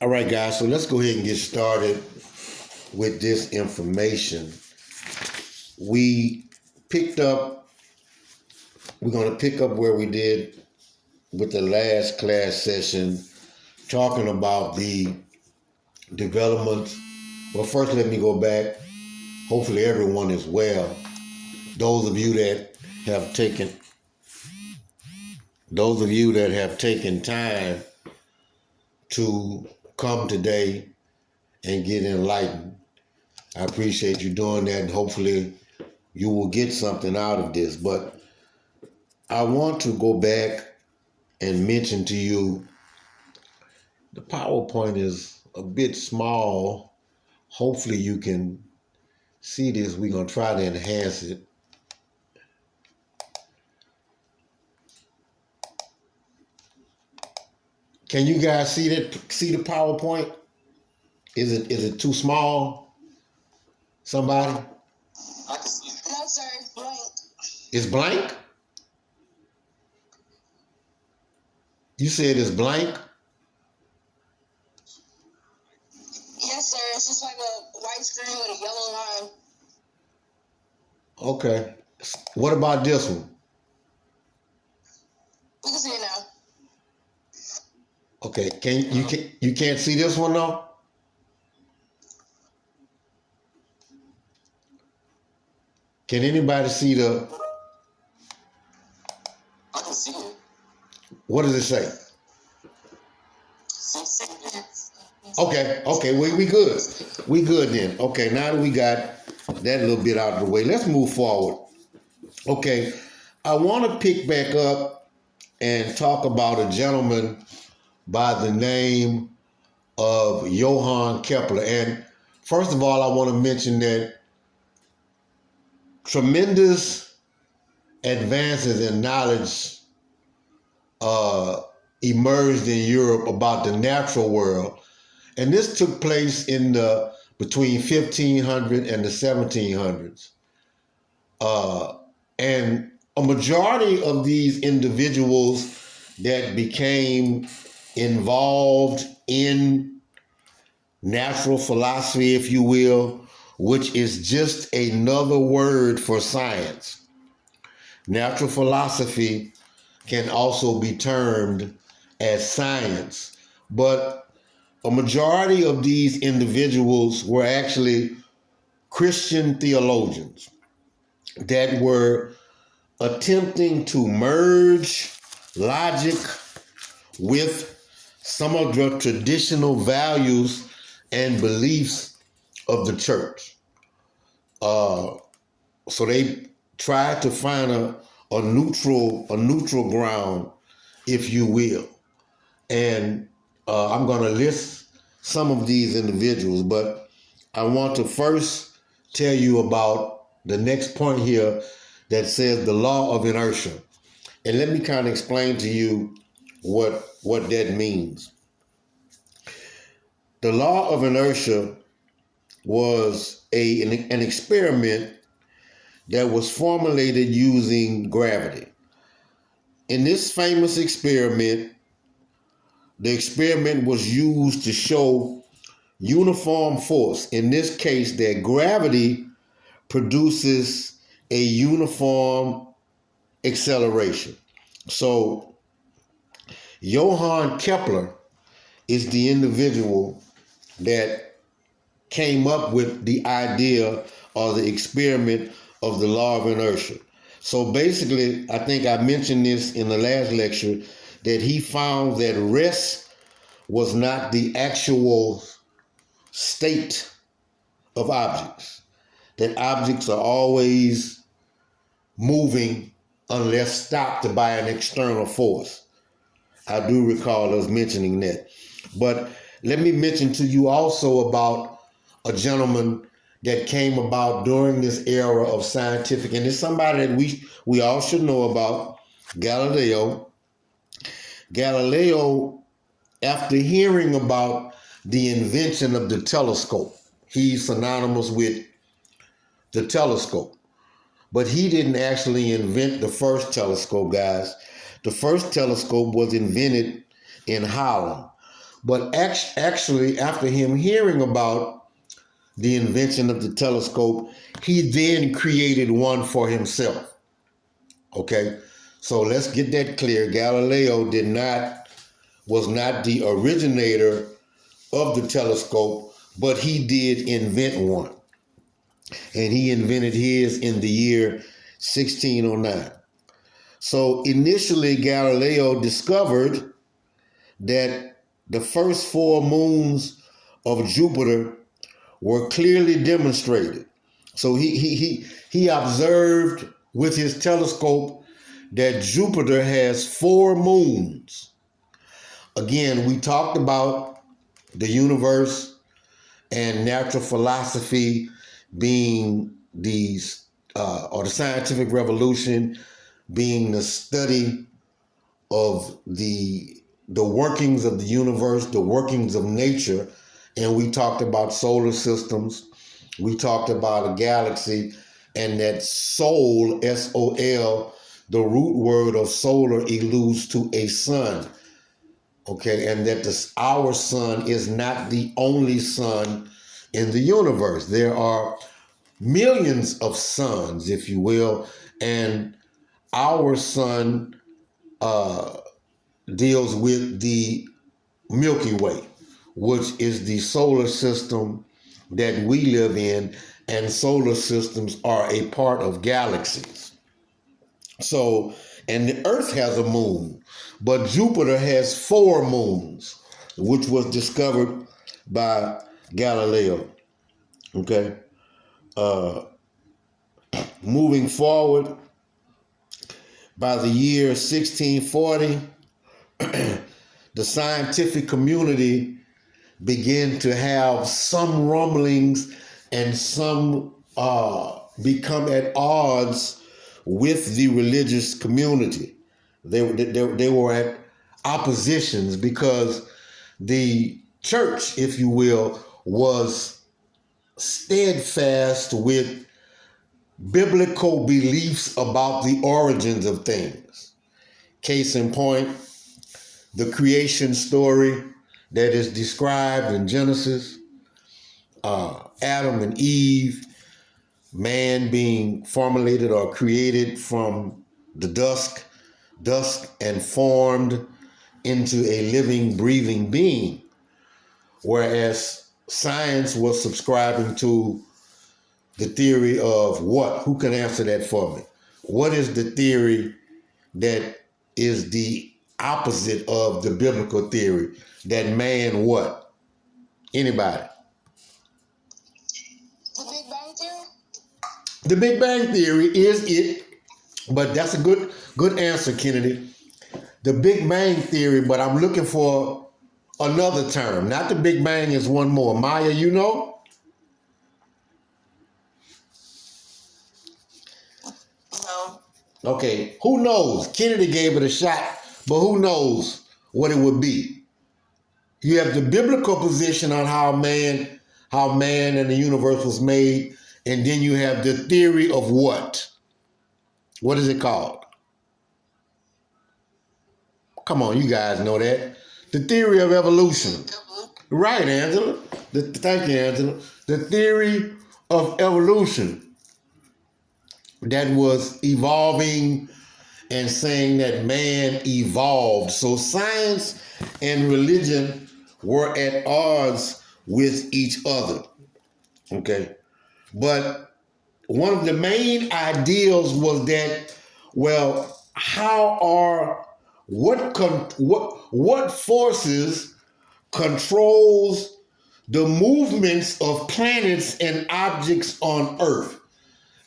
All right, guys, so let's go ahead and get started with this information. We picked up, we're going to pick up where we did with the last class session, talking about the development. Well, first, let me go back. Hopefully, everyone is well. Those of you that have taken, those of you that have taken time to come today and get enlightened, I appreciate you doing that, and hopefully you will get something out of this. But I want to go back and mention to you the PowerPoint is a bit small. Hopefully you can see this. We're going to try to enhance it. Can you guys see that? See the PowerPoint? Is it too small? Somebody? I can see it. No, sir, it's blank. It's blank? You said it's blank? Yes, sir. It's just like a white screen with a yellow line. Okay. What about this one? We can see it now. Okay. You can't see this one though? Can anybody see the? I can see it. What does it say? 6 minutes. Okay, we good. We good then. Okay, now that we got that little bit out of the way, let's move forward. Okay, I want to pick back up and talk about a gentleman by the name of Johann Kepler. And first of all, I want to mention that tremendous advances in knowledge emerged in Europe about the natural world. And this took place in the between 1500 and the 1700s. And a majority of these individuals that became involved in natural philosophy, if you will, which is just another word for science. Natural philosophy can also be termed as science, but a majority of these individuals were actually Christian theologians that were attempting to merge logic with some of the traditional values and beliefs of the church. So they tried to find a neutral ground, if you will. And I'm going to list some of these individuals, but I want to first tell you about the next point here that says the law of inertia. And let me kind of explain to you what that means. The law of inertia was an experiment that was formulated using gravity. In this famous experiment, the experiment was used to show uniform force. In this case, that gravity produces a uniform acceleration. So Johann Kepler is the individual that came up with the idea or the experiment of the law of inertia. So basically, I think I mentioned this in the last lecture, that he found that rest was not the actual state of objects, that objects are always moving unless stopped by an external force. I do recall us mentioning that. But let me mention to you also about a gentleman that came about during this era of scientific, and it's somebody that we all should know about, Galileo. Galileo, after hearing about the invention of the telescope, he's synonymous with the telescope. But he didn't actually invent the first telescope, guys. The first telescope was invented in Holland, But actually, after him hearing about the invention of the telescope, he then created one for himself. Okay, so let's get that clear. Galileo was not the originator of the telescope, but he did invent one. And he invented his in the year 1609. So initially, Galileo discovered that the first 4 moons of Jupiter were clearly demonstrated. So he observed with his telescope that Jupiter has 4 moons. Again, we talked about the universe and natural philosophy being these, or the scientific revolution being the study of the workings of the universe, the workings of nature. And we talked about solar systems. We talked about a galaxy, and that soul, S-O-L, the root word of solar alludes to a sun. Okay, and that our sun is not the only sun in the universe. There are millions of suns, if you will, and our sun deals with the Milky Way, which is the solar system that we live in, and solar systems are a part of galaxies. So, and the Earth has a moon, but Jupiter has 4 moons, which was discovered by Galileo. Okay. Moving forward, by the year 1640, the scientific community began to have some rumblings and some become at odds with the religious community. They were at oppositions because the church, if you will, was steadfast with biblical beliefs about the origins of things. Case in point, the creation story that is described in Genesis, Adam and Eve, man being formulated or created from the dust and formed into a living, breathing being. Whereas science was subscribing to the theory of what? Who can answer that for me? What is the theory that is the opposite of the biblical theory? That man what? Anybody? The Big Bang Theory? The Big Bang Theory is it, but that's a good answer, Kennedy. The Big Bang Theory, but I'm looking for another term. Not the Big Bang is one more. Maya, you know? No. Okay, who knows? Kennedy gave it a shot, but who knows what it would be? You have the biblical position on how man and the universe was made, and then you have the theory of what? What is it called? Come on, you guys know that. The theory of evolution. Right, Angela. Thank you, Angela. The theory of evolution that was evolving and saying that man evolved. So science and religion were at odds with each other. Okay. But one of the main ideals was that, well, what forces controls the movements of planets and objects on Earth?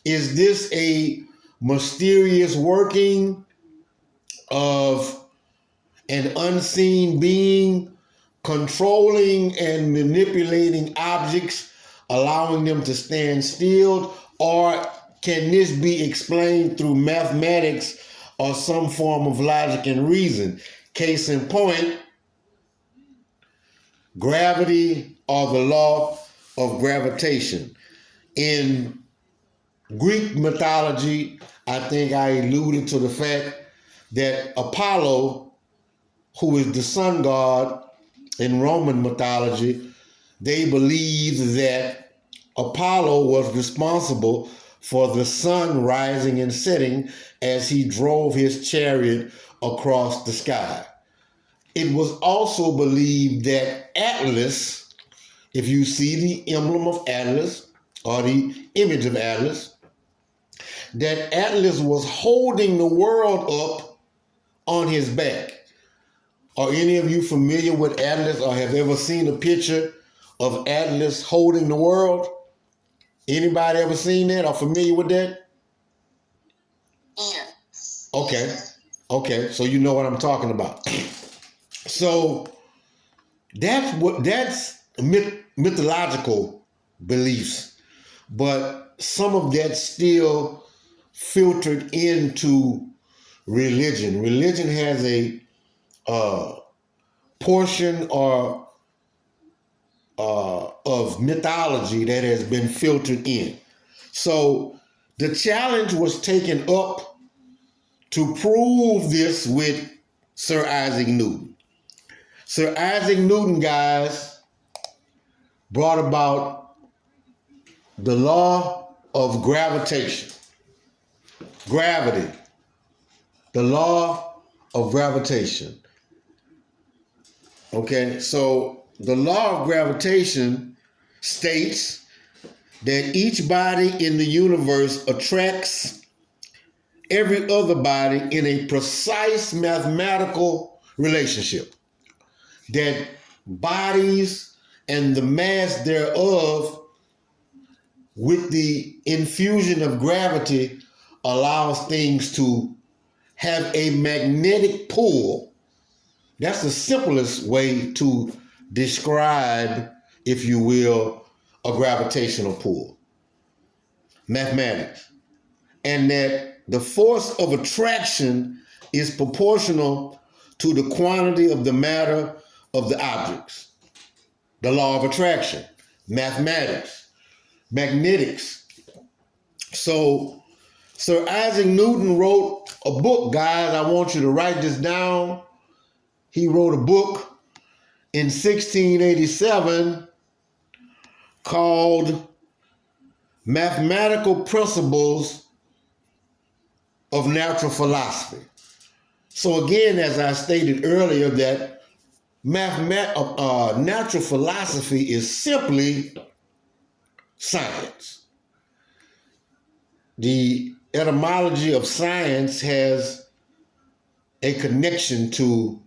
Is this a mysterious working of an unseen being controlling and manipulating objects, allowing them to stand still? Or can this be explained through mathematics or some form of logic and reason? Case in point, gravity or the law of gravitation. In Greek mythology, I think I alluded to the fact that Apollo, who is the sun god, in Roman mythology, they believed that Apollo was responsible for the sun rising and setting as he drove his chariot across the sky. It was also believed that Atlas, if you see the emblem of Atlas or the image of Atlas, that Atlas was holding the world up on his back. Are any of you familiar with Atlas or have ever seen a picture of Atlas holding the world? Anybody ever seen that or familiar with that? Yeah. Okay. Yes, Okay, so you know what I'm talking about. So that's mythological beliefs, but some of that still filtered into religion. Religion has a portion or of mythology that has been filtered in. So the challenge was taken up to prove this with Sir Isaac Newton. Sir Isaac Newton, guys, brought about the law of gravitation. Gravity. The law of gravitation. Okay, so the law of gravitation states that each body in the universe attracts every other body in a precise mathematical relationship. That bodies and the mass thereof, with the infusion of gravity, allows things to have a magnetic pull. That's the simplest way to describe, if you will, a gravitational pull. Mathematics. And that the force of attraction is proportional to the quantity of the matter of the objects. The law of attraction, mathematics, magnetics. So Sir Isaac Newton wrote a book, guys. I want you to write this down. He wrote a book in 1687 called Mathematical Principles of Natural Philosophy. So again, as I stated earlier, that natural philosophy is simply science. The etymology of science has a connection to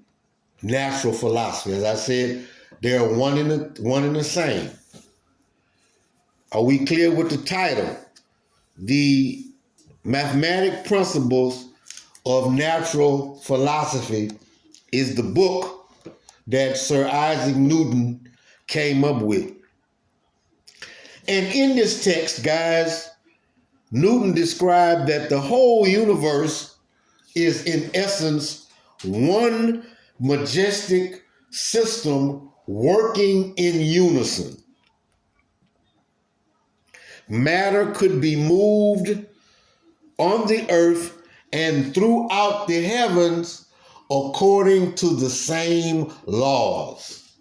natural philosophy. As I said, they are one in the same. Are we clear with the title? The Mathematic Principles of Natural Philosophy is the book that Sir Isaac Newton came up with. And in this text, guys, Newton described that the whole universe is in essence one majestic system working in unison. Matter could be moved on the earth and throughout the heavens according to the same laws.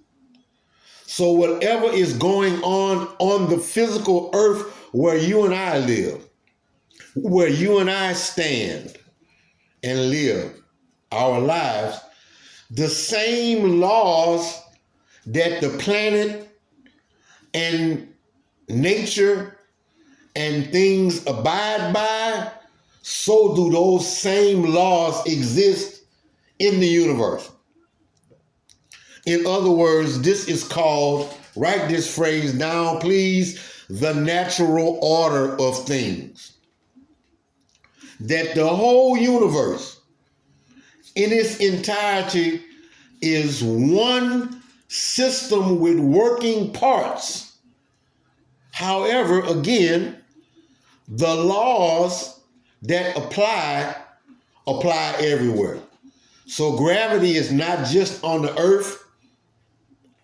So whatever is going on the physical earth where you and I live, where you and I stand and live our lives, the same laws that the planet and nature and things abide by, so do those same laws exist in the universe. In other words, this is called, write this phrase down, please, the natural order of things. That the whole universe in its entirety is one system with working parts. However, again, the laws that apply everywhere. So gravity is not just on the earth,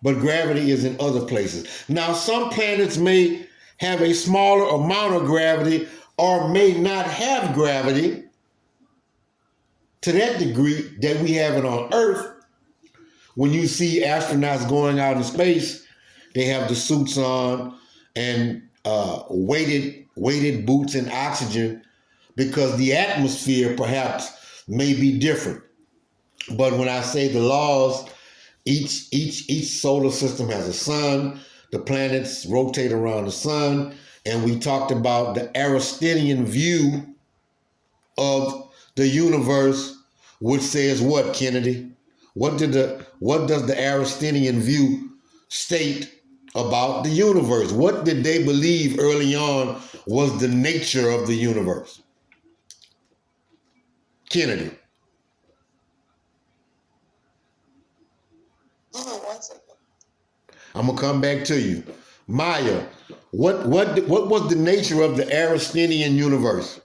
but gravity is in other places. Now, some planets may have a smaller amount of gravity or may not have gravity to that degree that we have it on Earth, when you see astronauts going out in space, they have the suits on and weighted boots and oxygen because the atmosphere perhaps may be different. But when I say the laws, each solar system has a sun. The planets rotate around the sun, and we talked about the Aristotelian view of the universe, which says what, Kennedy? What does the Aristotelian view state about the universe? What did they believe early on was the nature of the universe? Kennedy. One second. I'm gonna come back to you. Maya, what was the nature of the Aristotelian universe?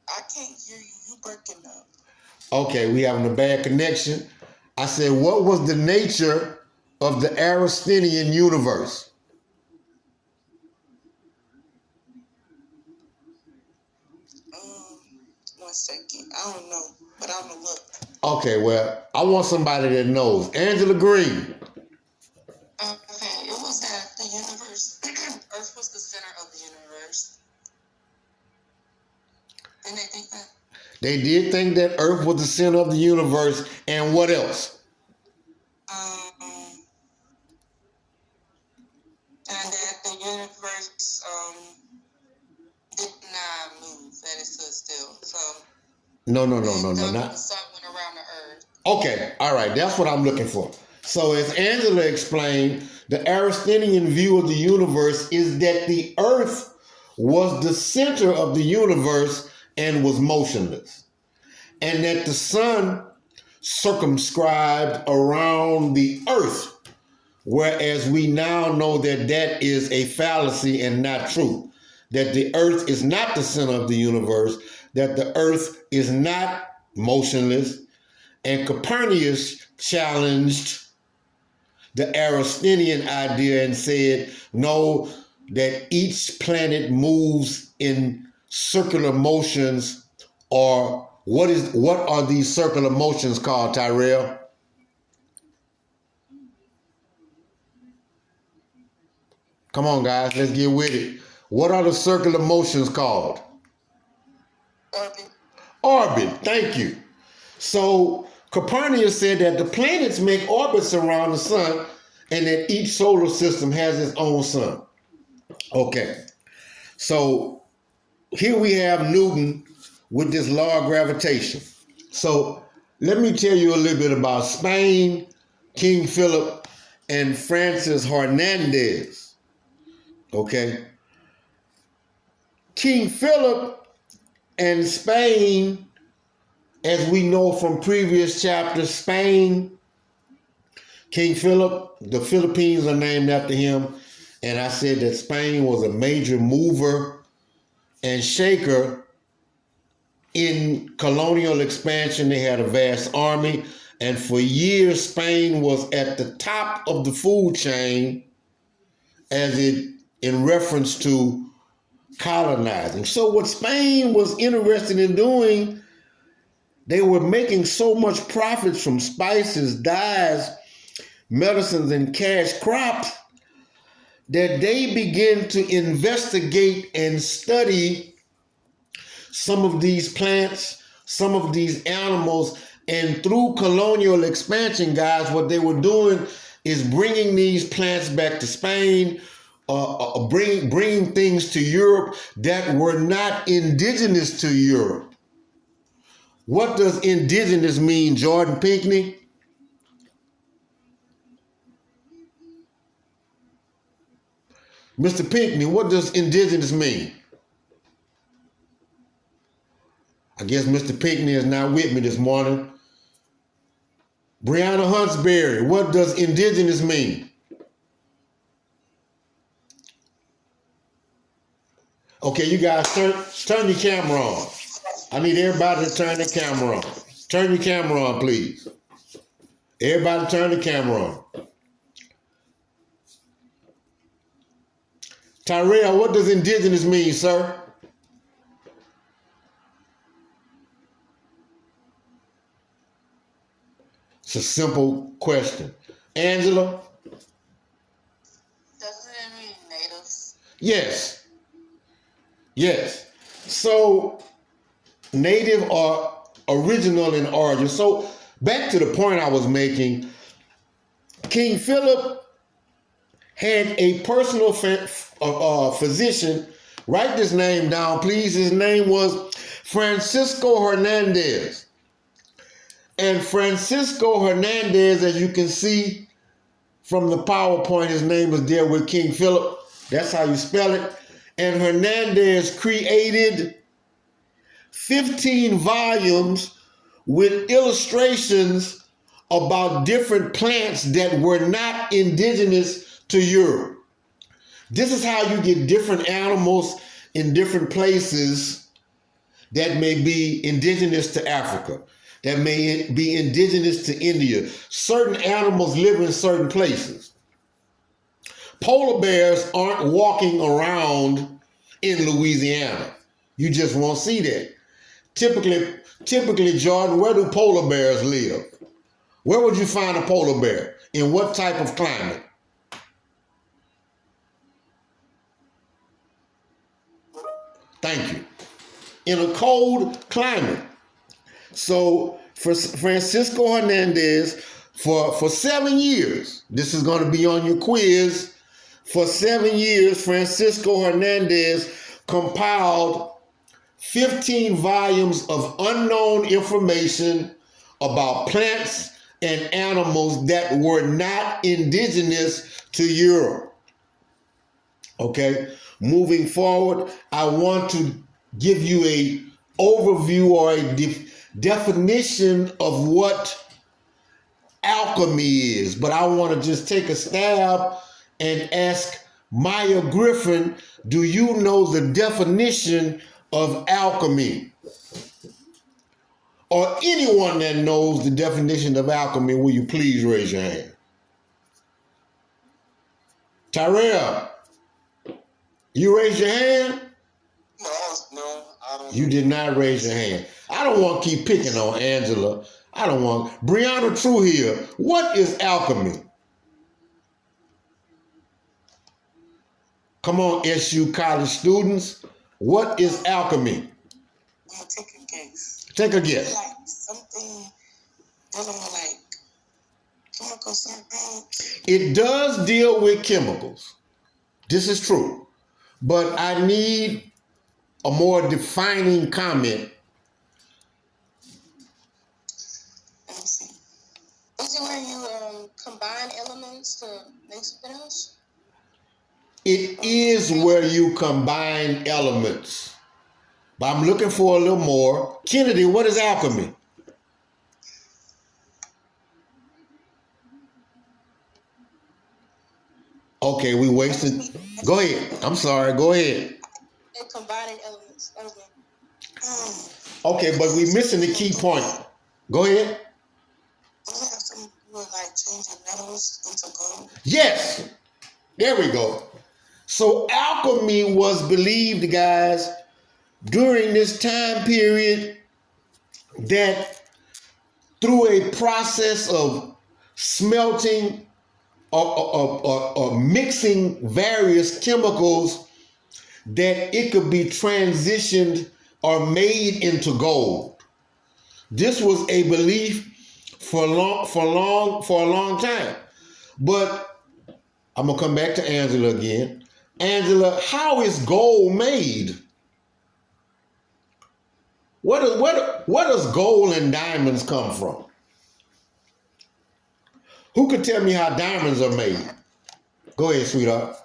I can't hear you. You breaking up. Okay, we having a bad connection. I said, what was the nature of the Aristotelian universe? One second. I don't know, but I'm gonna look. Okay, well, I want somebody that knows. Angela Green. Okay, it was that the universe, Earth was the center of the universe. Didn't they think that? They did think that Earth was the center of the universe, and what else? And that the universe did not move, that it stood still. So No. the sun went around the Earth. Okay, all right, that's what I'm looking for. So as Angela explained, the Aristotelian view of the universe is that the Earth was the center of the universe and was motionless, and that the sun circumscribed around the Earth, whereas we now know that that is a fallacy and not true, that the Earth is not the center of the universe, that the Earth is not motionless, and Copernicus challenged the Aristotelian idea and said, no, that each planet moves in circular motions, or what are these circular motions called, Tyrell? Come on, guys, let's get with it. What are the circular motions called? Orbit. Orbit, thank you. So Copernicus said that the planets make orbits around the sun and that each solar system has its own sun. Okay, so here we have Newton with this law of gravitation. So let me tell you a little bit about Spain, King Philip, and Francis Hernandez. Okay, King Philip and Spain, as we know from previous chapters, Spain, King Philip, the Philippines are named after him. And I said that Spain was a major mover and shaker in colonial expansion. They had a vast army. And for years, Spain was at the top of the food chain in reference to colonizing. So what Spain was interested in doing, they were making so much profits from spices, dyes, medicines, and cash crops that they began to investigate and study some of these plants, some of these animals, and through colonial expansion, guys, what they were doing is bringing these plants back to Spain, bringing things to Europe that were not indigenous to Europe. What does indigenous mean, Jordan Pinkney? Mr. Pinkney, what does indigenous mean? I guess Mr. Pinkney is not with me this morning. Brianna Huntsberry, what does indigenous mean? Okay, you guys turn your camera on. I need everybody to turn their camera on. Turn your camera on, please. Everybody turn the camera on. Tyrell, what does indigenous mean, sir? It's a simple question. Angela? Doesn't it mean natives? Yes. Yes. So native or original in origin. So back to the point I was making, King Philip had a personal physician. Write this name down, please. His name was Francisco Hernandez. And Francisco Hernandez, as you can see from the PowerPoint, his name is there with King Philip. That's how you spell it. And Hernandez created 15 volumes with illustrations about different plants that were not indigenous to Europe. This is how you get different animals in different places that may be indigenous to Africa, that may be indigenous to India. Certain animals live in certain places. Polar bears aren't walking around in Louisiana. You just won't see that. Typically, Jordan, where do polar bears live? Where would you find a polar bear? In what type of climate? Thank you. In a cold climate. So for Francisco Hernandez, for 7 years, this is going to be on your quiz. For 7 years, Francisco Hernandez compiled 15 volumes of unknown information about plants and animals that were not indigenous to Europe. Okay, moving forward, I want to give you a overview or a definition of what alchemy is, but I want to just take a stab and ask Maya Griffin, do you know the definition of alchemy? Or anyone that knows the definition of alchemy, will you please raise your hand? Tyrell, you raised your hand? No, I don't. You did not raise your hand. I don't want to keep picking on Angela. I don't want. Brianna Trujillo, what is alchemy? Come on, SU college students. What is alchemy? I'm gonna take a guess. Take a guess. Like something dealing with like chemical something. It does deal with chemicals. This is true. But I need a more defining comment. Let me see. Is it where you combine elements to make something else? It is where you combine elements. But I'm looking for a little more. Kennedy, what is alchemy? Okay, we wasted. Go ahead. I'm sorry. Go ahead. And combining elements. Okay, but we're missing the key point. Go ahead. Do you have something to do with like changing metals into gold? Yes. There we go. So alchemy was believed, guys, during this time period that through a process of smelting or mixing various chemicals, that it could be transitioned or made into gold. This was a belief for a long time. But I'm gonna come back to Angela again. Angela, how is gold made? Where does gold and diamonds come from? Who could tell me how diamonds are made? Go ahead, sweetheart.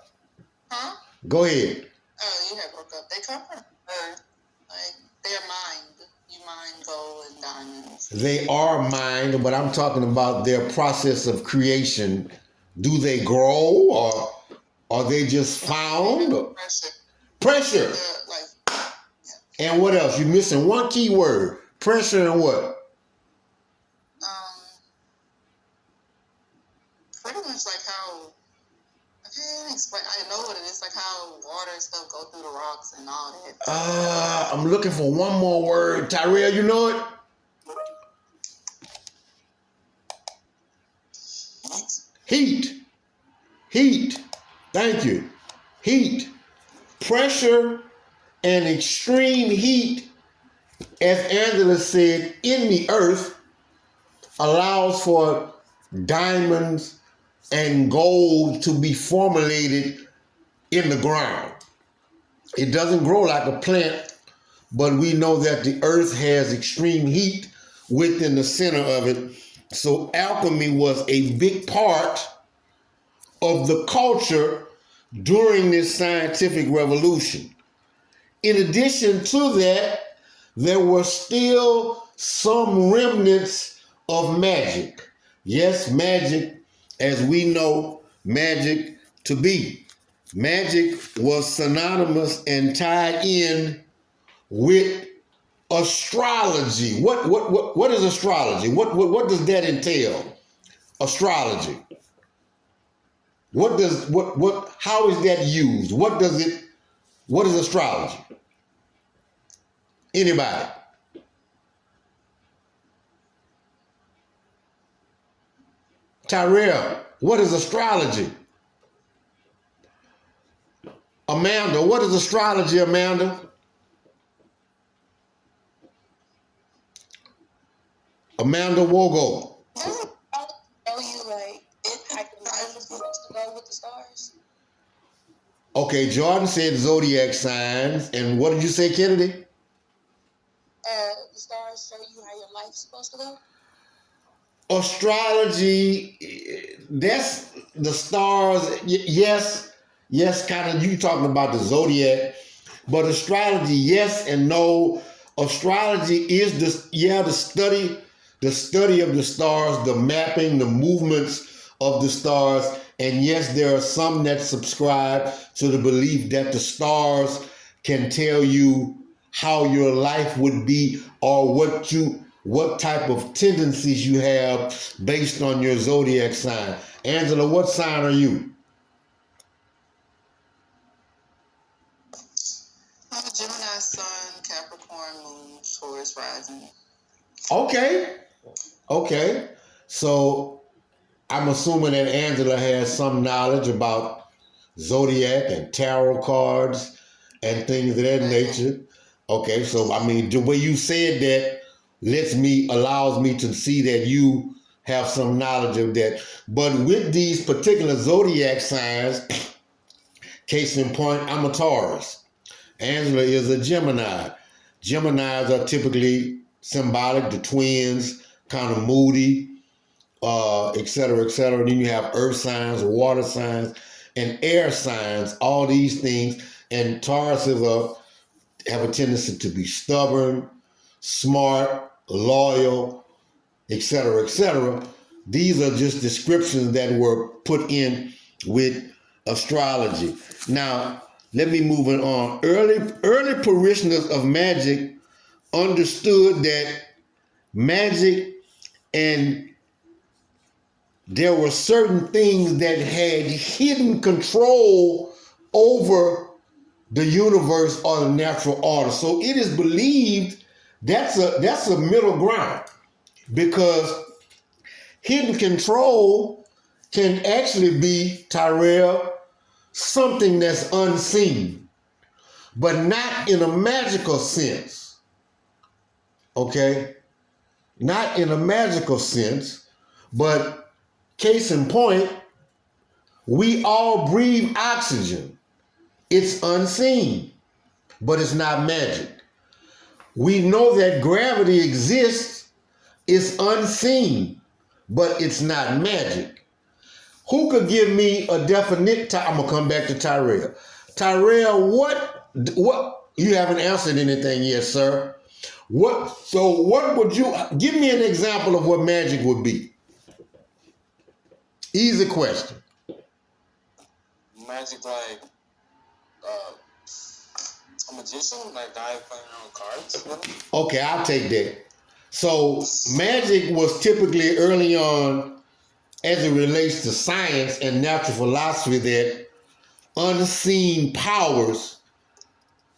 Huh? Go ahead. Oh, you have broke up. They come from earth. Like they're mined. You mine gold and diamonds. They are mined, but I'm talking about their process of creation. Do they grow or are they just found? Pressure. Pressure. Like, yeah. And what else? You're missing one key word. Pressure and what? Pretty much like how I can't explain. I know what it is. Like how water and stuff go through the rocks and all that. I'm looking for one more word. Tyrell, you know it? Heat. Heat. Thank you. Heat. Pressure and extreme heat, as Angela said, in the earth allows for diamonds and gold to be formulated in the ground. It doesn't grow like a plant, but we know that the earth has extreme heat within the center of it. So alchemy was a big part of the culture during this scientific revolution. In addition to that, there were still some remnants of magic. Yes, magic, as we know magic to be. Magic was synonymous and tied in with astrology. What is astrology? What does that entail? Astrology. How is that used? What is astrology? Anybody? Tyrell, what is astrology? Amanda, what is astrology, Amanda? Amanda Wogo. Tell you like I can supposed to go with the stars. Okay, Jordan said zodiac signs, and what did you say, Kennedy? The stars show you how your life's supposed to go. Astrology, that's the stars. Yes, kind of. You talking about the zodiac, but astrology, yes and no. Astrology is the study of the stars, the mapping, the movements of the stars. And yes, there are some that subscribe to the belief that the stars can tell you how your life would be, or what type of tendencies you have based on your zodiac sign. Angela, what sign are you? I'm a Gemini sun, Capricorn moon, Taurus rising. Okay. So I'm assuming that Angela has some knowledge about zodiac and tarot cards and things of that nature. Okay, so I mean, the way you said that allows me to see that you have some knowledge of that. But with these particular zodiac signs, case in point, I'm a Taurus. Angela is a Gemini. Geminis are typically symbolic, the twins, kind of moody, et cetera, et cetera. Then you have earth signs, water signs, and air signs, all these things. And Tauruses have a tendency to be stubborn, smart, loyal, et cetera, et cetera. These are just descriptions that were put in with astrology. Now, let me move it on. Early parishioners of magic understood that magic, and there were certain things that had hidden control over the universe or the natural order. So it is believed that's a middle ground, because hidden control can actually be, Tyrell, something that's unseen, but not in a magical sense. Okay? Not in a magical sense, but case in point, we all breathe oxygen. It's unseen, but it's not magic. We know that gravity exists. It's unseen, but it's not magic. Who could give me a definite? I'm gonna come back to Tyrell. Tyrell, what? You haven't answered anything yet, sir. What would you give me an example of what magic would be? Easy question. Magic, like a magician, like guy playing on cards. Okay, I'll take that. So magic was typically early on, as it relates to science and natural philosophy, that unseen powers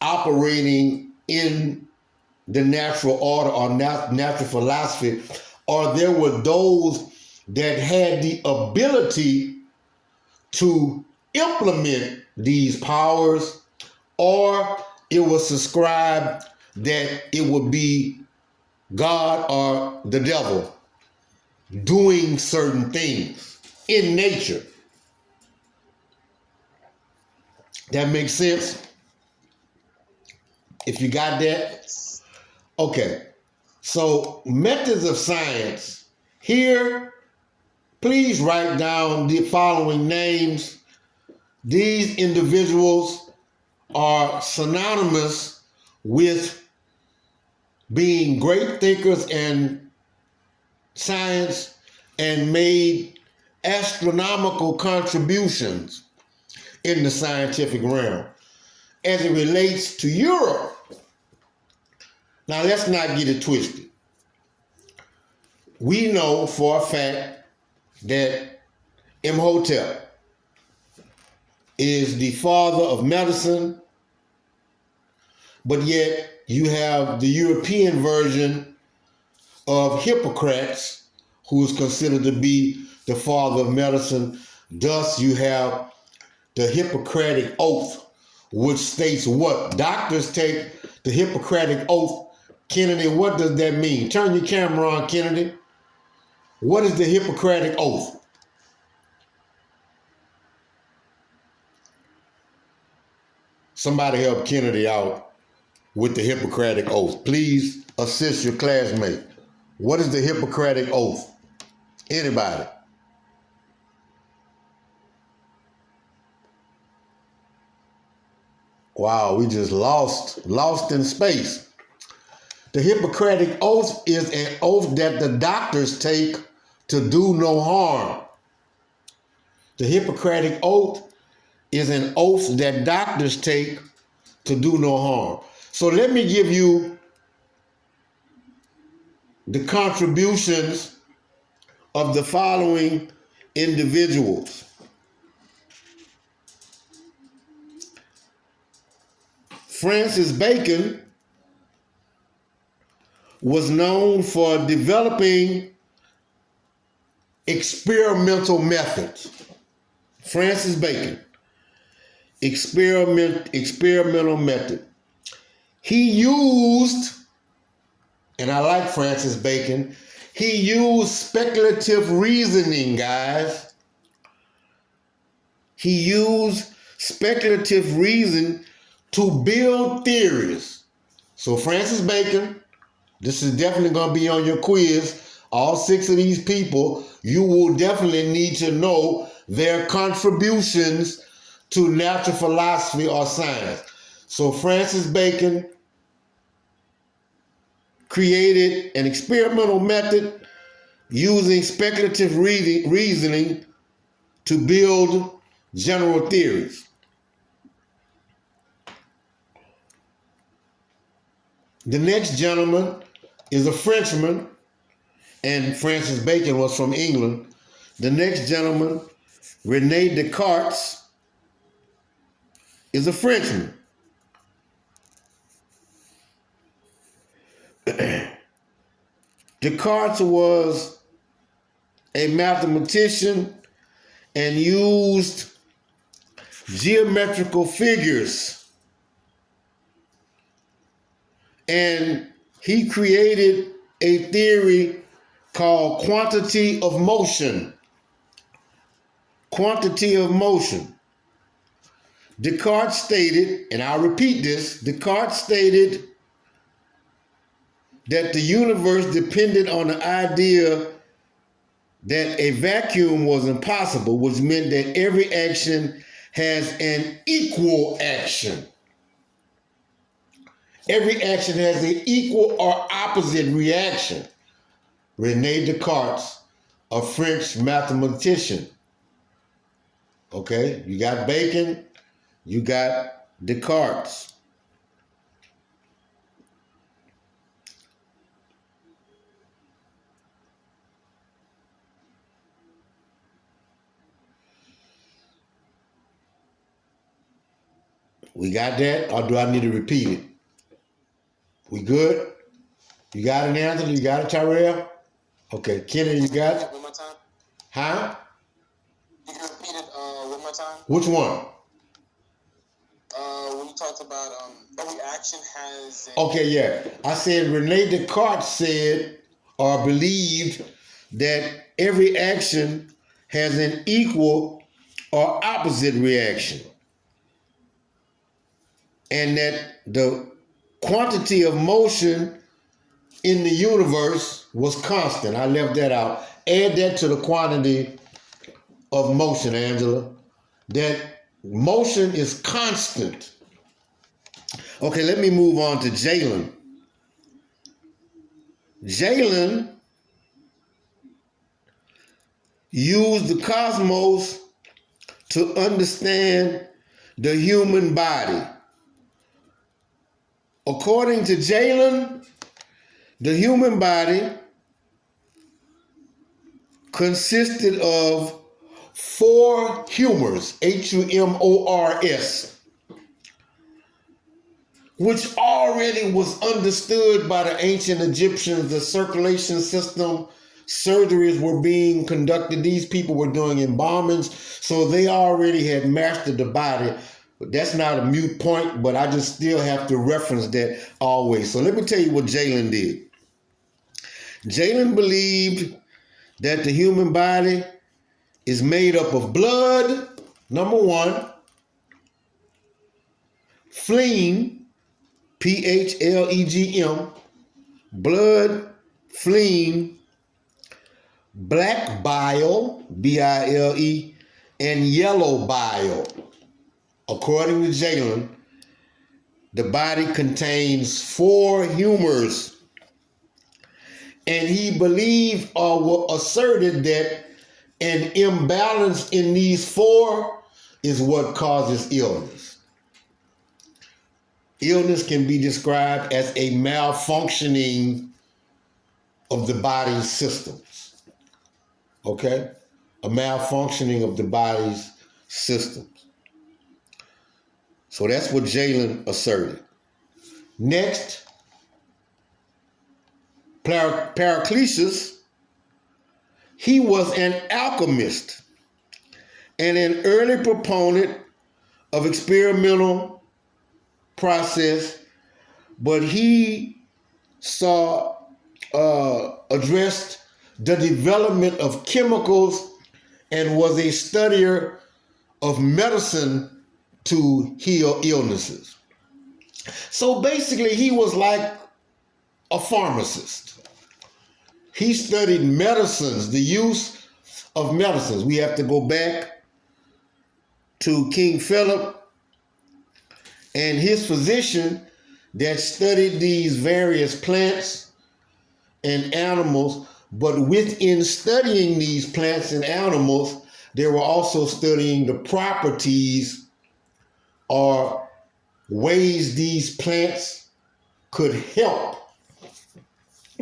operating in the natural order or natural philosophy, or there were those that had the ability to implement these powers, or it was subscribed that it would be God or the devil doing certain things in nature. That makes sense? If you got that? Okay. So, methods of science. Here, please write down the following names. These individuals are synonymous with being great thinkers in science and made astronomical contributions in the scientific realm. As it relates to Europe, now let's not get it twisted. We know for a fact that Imhotep is the father of medicine, but yet you have the European version of Hippocrates, who is considered to be the father of medicine. Thus, you have the Hippocratic Oath, which states what? Doctors take the Hippocratic Oath. Kennedy, what does that mean? Turn your camera on, Kennedy. What is the Hippocratic Oath? Somebody help Kennedy out with the Hippocratic Oath. Please assist your classmate. What is the Hippocratic Oath? Anybody? Wow, we just lost in space. The Hippocratic Oath is an oath that the doctors take to do no harm. The Hippocratic Oath is an oath that doctors take to do no harm. So let me give you the contributions of the following individuals. Francis Bacon was known for developing experimental methods. Francis Bacon, experimental method. He used, and I like Francis Bacon, he used speculative reasoning, guys. He used speculative reason to build theories. So Francis Bacon, this is definitely going to be on your quiz. All 6 of these people, you will definitely need to know their contributions to natural philosophy or science. So Francis Bacon created an experimental method using speculative reasoning to build general theories. The next gentleman is a Frenchman, and Francis Bacon was from England. The next gentleman, René Descartes, is a Frenchman. Descartes was a mathematician and used geometrical figures, and he created a theory called quantity of motion. Quantity of motion. Descartes stated, and I'll repeat this, Descartes stated that the universe depended on the idea that a vacuum was impossible, which meant that every action has an equal action. Every action has an equal or opposite reaction. René Descartes, a French mathematician. Okay, you got Bacon, you got Descartes. We got that, or do I need to repeat it? We good? You got it, Anthony? You got it, Tyrell? Okay, Kennedy, you got it? One more time. Huh? You can repeat it one more time. Which one? When you talked about every action has. Okay, yeah. I said Rene Descartes said or believed that every action has an equal or opposite reaction. And that the quantity of motion in the universe was constant. I left that out. Add that to the quantity of motion, Angela. That motion is constant. Okay, let me move on to Jalen. Jalen used the cosmos to understand the human body. According to Jalen, the human body consisted of 4 humors, Humors, which already was understood by the ancient Egyptians. The circulation system, surgeries were being conducted. These people were doing embalmings, so they already had mastered the body. But that's not a mute point, but I just still have to reference that always. So let me tell you what Jalen did. Jalen believed that the human body is made up of blood, number 1, phlegm, Phlegm, blood, phlegm, black bile, Bile, and yellow bile. According to Jalen, the body contains 4 humors. And he believed or asserted that an imbalance in these 4 is what causes illness. Illness can be described as a malfunctioning of the body's systems. Okay? A malfunctioning of the body's systems. So that's what Jalen asserted. Next, Paracelsus, he was an alchemist and an early proponent of experimental process, but he addressed the development of chemicals and was a studier of medicine to heal illnesses. So basically, he was like a pharmacist. He studied medicines, the use of medicines. We have to go back to King Philip and his physician that studied these various plants and animals, but within studying these plants and animals, they were also studying the properties or ways these plants could help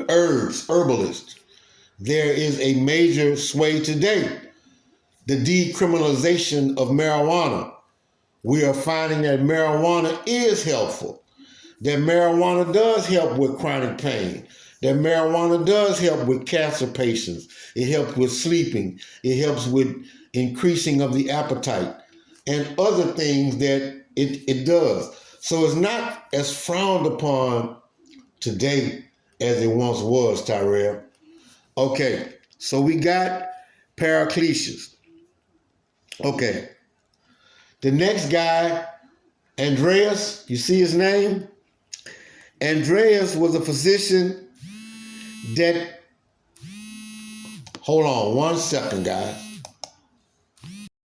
herbalists. There is a major sway today, the decriminalization of marijuana. We are finding that marijuana is helpful, that marijuana does help with chronic pain, that marijuana does help with cancer patients. It helps with sleeping. It helps with increasing of the appetite and other things that it does. So it's not as frowned upon today as it once was, Tyrell. Okay, so we got Paracelsus. Okay, the next guy, Andreas, you see his name? Andreas was a physician that, hold on one second, guys.